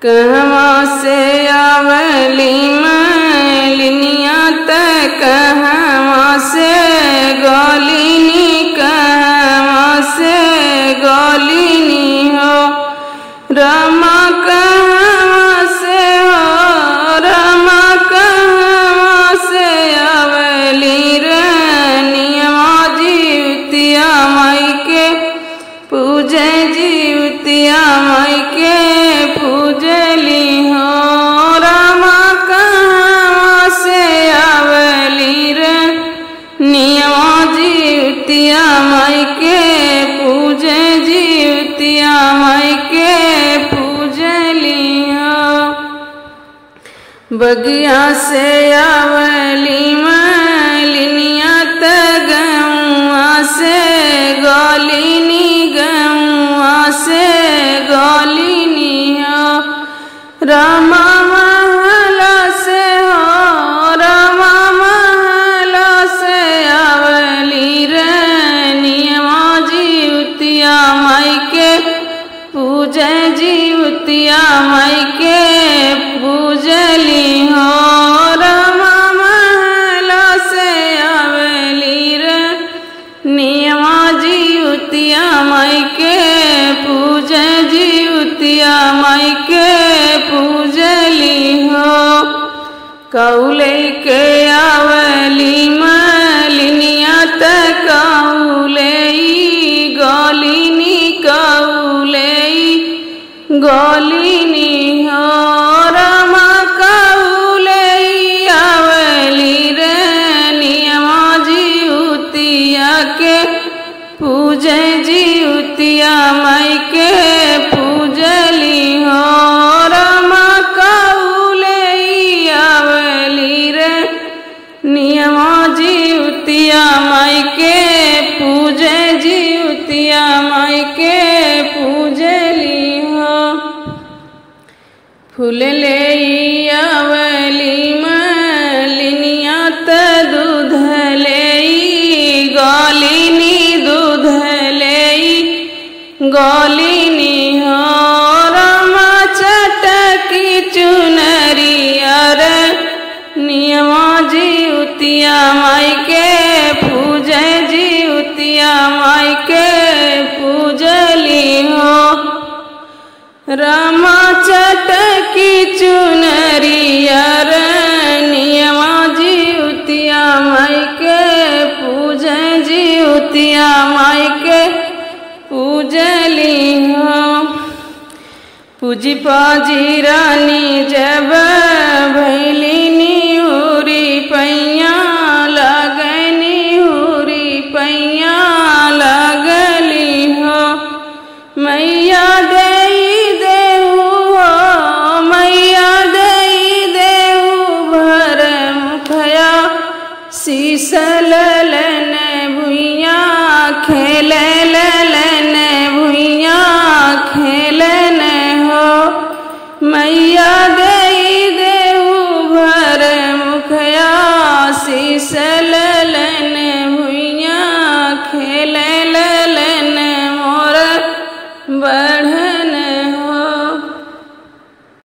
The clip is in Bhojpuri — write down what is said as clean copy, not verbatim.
कहवा से आवली मालिनिया त कहवा से गलिनी कहवा से गलिनी हो रमा कहवा से हो रमा कहवा से आवली रनियवा जीवतिया माई के पूजे जीवतिया माई के पूजली हो रमा कहवा से आवली रनियवा जीवतिया माई के पूजे जीवतिया माई के पूजली हो बगिया से आवली मालिनिया त गौआ से गलिनी गौआ से गलिनी हो रमा महला से हो रमा महला से आवली रनियवा जीवतिया माई के पूजे जीवतिया माई के पूजली हो रमा महला से आवली रनियवा जीवतिया माई के पूजे जीवतिया माई के पूजली हो कौले के आवली मालिनिया त कौले गलिनी कौले गलिनी हो रमा कौले आवली रनियवा जीवतिया के पूजे जीवतिया माई के पूजली हो रमा कौले आवली रनियवा जीवतिया माई के पूजे जीवतिया माई के पूजली हो फूल ले आवली मालिनिया त दूध ले गलिनी दूध ले गलिनी हो रमा चटकी चुनरिया रनियवा जीवतिया माई के पूजे जीवतिया माई के पूजली हो रमा चटकी चुनरिया रनियवा जीवतिया माई के पूजे जीवतिया माई के पूजली हो पूजी पाजी रानी जब भैलिनी हुरी पैया लगनी हुरी पैया लगली हो मैया देई देहु हो मैया देई देहु भर मुखया शीस ललन भुइया खेल ललन भुइया खेलन